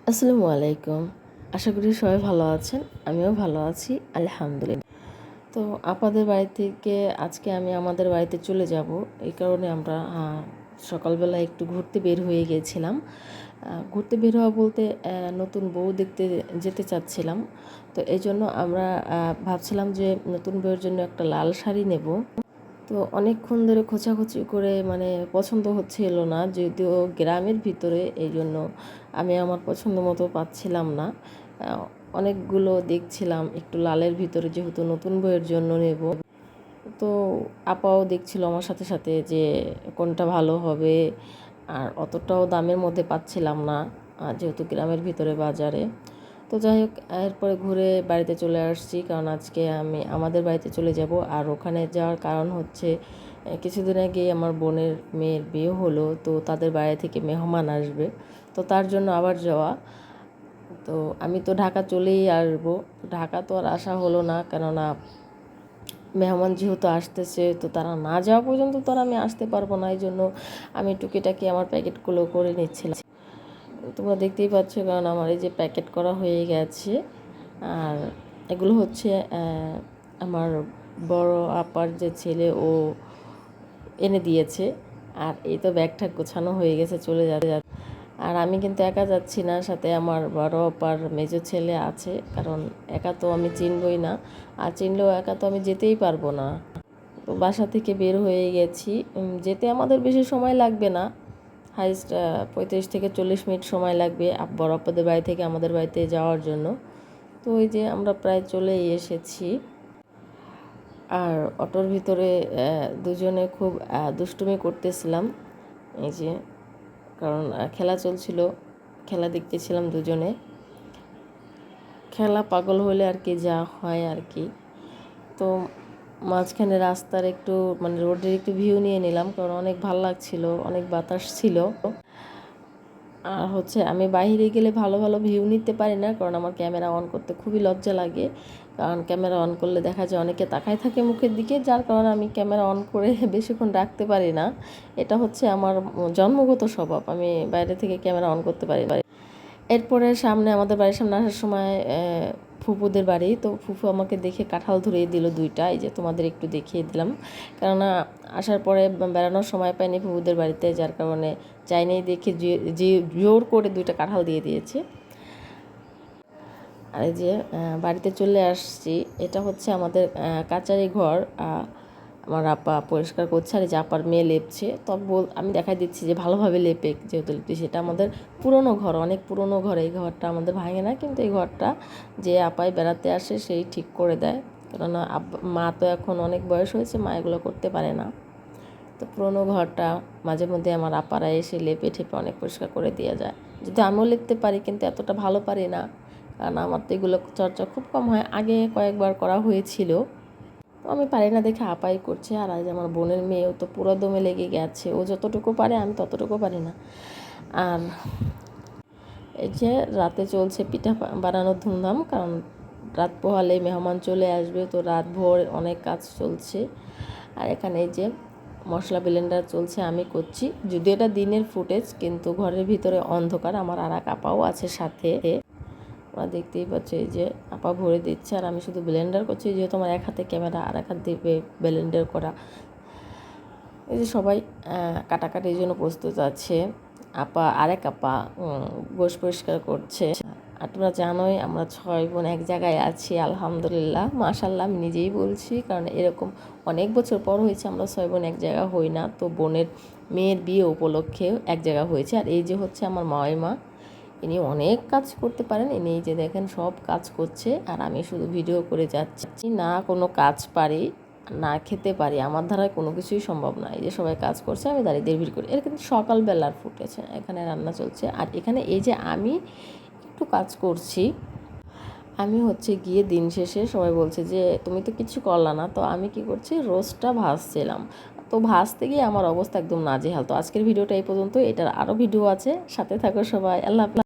আসসালামু আলাইকুম। আশা করি সবাই ভালো আছেন। আমিও ভালো আছি আলহামদুলিল্লাহ। তো আপাদের বাড়ি থেকে আজকে আমি আমাদের বাড়িতে চলে যাব। এই কারণে আমরা সকালবেলা একটু ঘুরতে বের হয়ে গিয়েছিলাম। ঘুরতে বের হওয়া বলতে নতুন বউ দেখতে যেতে চাচ্ছিলাম। তো এইজন্য আমরা ভাবছিলাম যে নতুন বউয়ের জন্য একটা লাল শাড়ি নেব। তো অনেকক্ষণ ধরে খোঁচাখুচি করে পছন্দ হচ্ছিল না, যদিও গ্রামের ভিতরে, এই জন্য আমি আমার পছন্দ মতো পাচ্ছিলাম না। অনেকগুলো দেখছিলাম একটু লালের ভিতরে, যেহেতু নতুন বইয়ের জন্য নেব। তো আপাও দেখছিল আমার সাথে সাথে যে কোনটা ভালো হবে, আর অতটাও দামের মধ্যে পাচ্ছিলাম না যেহেতু গ্রামের ভিতরে বাজারে। তো যাই হোক, এরপরে ঘুরে বাড়িতে চলে আসছি, কারণ আজকে আমি আমাদের বাড়িতে চলে যাব। আর ওখানে যাওয়ার কারণ হচ্ছে কিছুদিন আগে আমার বোনের মেয়ের বিয়ে হলো, তো তাদের বাড়ি থেকে মেহমান আসবে, তো তার জন্য আবার যাওয়া। তো আমি তো ঢাকা চলেই আসবো। ঢাকা তো আর আসা হলো না, কেননা মেহমান যেহেতু আসতেছে, তো তারা না যাওয়া পর্যন্ত তো আর আমি আসতে পারবো না। এই জন্য আমি টুকিটাকি আমার প্যাকেটগুলো করে নিচ্ছিলাম। তোমরা দেখতেই পাচ্ছ, কারণ আমার এই যে প্যাকেট করা হয়ে গেছে। আর এগুলো হচ্ছে আমার বড় আপার যে ছেলে, ও এনে দিয়েছে। আর এই তো ব্যাগটা গোছানো হয়ে গেছে, চলে যাচ্ছে। আর আমি কিন্তু একা যাচ্ছি না, সাথে আমার বড় আপার মেজো ছেলে আছে, কারণ একা তো আমি চিনবই না, আর চিনলেও একা তো আমি যেতেই পারবো না। তো বাসা থেকে বের হয়ে গেছি। যেতে আমাদের বেশি সময় লাগবে না, হাইস্ট 35 থেকে 40 মিনিট সময় লাগবে বড় আপাদের বাড়ি থেকে আমাদের বাড়িতে যাওয়ার জন্য। তো ওই যে আমরা প্রায় চলেই এসেছি। আর অটোর ভিতরে দুজনে খুব দুষ্টুমি করতেছিলাম, এই যে, কারণ খেলা চলছিল, খেলা দেখতেছিলাম দুজনে। খেলা পাগল হলে আর কি যা হয় আর কি। তো মাঝখানে রাস্তার একটু রোডের একটু ভিউ নিয়ে নিলাম, কারণ অনেক ভালো লাগছিল, অনেক বাতাস ছিল। আর হচ্ছে আমি বাইরে গেলে ভালো ভালো ভিউ নিতে পারি না, কারণ আমার ক্যামেরা অন করতে খুবই লজ্জা লাগে। কারণ ক্যামেরা অন করলে দেখা যায় অনেকে তাকায় থাকে মুখের দিকে, যার কারণে আমি ক্যামেরা অন করে বেশিক্ষণ রাখতে পারি না। এটা হচ্ছে আমার জন্মগত স্বভাব, আমি বাইরে থেকে ক্যামেরা অন করতে পারি না। এরপরে আমাদের বাড়ির সামনে আসার সময় ফুপুদের বাড়ি, তো ফুপু আমাকে দেখে কাঁঠাল ধরিয়ে দিল 2টা, এই যে তোমাদের একটু দেখিয়ে দিলাম। কেননা আসার পরে বেড়ানোর সময় পাইনি ফুপুদের বাড়িতে, যার কারণে চাইনি দেখে যে জোর করে 2টা কাঁঠাল দিয়ে দিয়েছে। আর এই যে বাড়িতে চলে আসছি, এটা হচ্ছে আমাদের কাচারি ঘর। আমার আপা পরিষ্কার করছে, আর এই যে আপার মেয়ে লেপছে। তবে আমি দেখাই দিচ্ছি যে ভালোভাবে লেপে, যেহেতু লেপছি। সেটা আমাদের পুরনো ঘর, অনেক পুরনো ঘর, এই ঘরটা আমাদের ভাঙে না, কিন্তু এই ঘরটা যে আপাই বেড়াতে আসে সেই ঠিক করে দেয়, কেননা মা তো এখন অনেক বয়স হয়েছে, মা এগুলো করতে পারে না। তো পুরনো ঘরটা মাঝে মধ্যে আমার আপারা এসে লেপে ঠেপে অনেক পরিষ্কার করে দিয়ে যায়। যদি আমিও লিখতে পারি, কিন্তু এতটা ভালো পারি না, কারণ আমার তো এগুলো চর্চা খুব কম হয়। আগে কয়েকবার করা হয়েছিল, তো আমি পারি না দেখে আপাই করছে। আর আজ আমার বোনের মেয়েও তো পুরো দমে লেগে গেছে, ও যতটুকু পারে আমি ততটুকু পারি না। আর এই যে রাতে চলছে পিঠা বানানোর ধুমধাম, কারণ রাত পোহালে মেহমান চলে আসবে, তো রাত ভোর অনেক কাজ চলছে। আর এখানে এই যে মশলা ব্লেন্ডার চলছে, আমি করছি। যদি এটা দিনের ফুটেজ, কিন্তু ঘরের ভিতরে অন্ধকার। আমার আর এক আপাও আছে সাথে, ওরা দেখতেই পাচ্ছে, এই যে আপা ভরে দিচ্ছে আর আমি শুধু ব্লেন্ডার করছি, যেহেতু আমার এক হাতে ক্যামেরা আর এক হাত দিয়ে ব্লেন্ডার করা। এই যে সবাই কাটাকাটির জন্য প্রস্তুত আছে। আরেক আপা গোশ পরিষ্কার করছে। আর তোমরা জানোই আমরা 6 বোন এক জায়গায় আছি, আলহামদুলিল্লাহ, মাশাল্লাহ আমি নিজেই বলছি, কারণ এরকম অনেক বছর পর হয়েছে আমরা 6 বোন এক জায়গা হই না। তো বোনের মেয়ের বিয়ে উপলক্ষে এক জায়গা হয়েছে। আর এই যে হচ্ছে আমার মাওয়াইমা, ইনি অনেক কাজ করতে পারেন, ইনি এই যে দেখেন সব কাজ করছে, আর আমি শুধু ভিডিও করে যাচ্ছি। না কোনো কাজ পারি, না খেতে পারি, আমার দ্বারা কোনো কিছুই সম্ভব না। এই যে সবাই কাজ করছে, আমি দাঁড়িয়ে দেড় ভিড় করি। এটা কিন্তু সকালবেলার ফুটেছে, এখানে রান্না চলছে। আর এখানে এই যে আমি একটু কাজ করছি, আমি হচ্ছে গিয়ে দিন শেষে সবাই বলছে যে তুমি তো কিছু করলা না, তো আমি কি করছি, রোস্টটা ভাজছিলাম। তো ভাজতে গিয়ে আমার অবস্থা একদম নাজেহাল। তো আজকের ভিডিওটা এই পর্যন্ত, এটার আরও ভিডিও আছে, সাথে থাকো সবাই, আল্লাহ হাফেজ।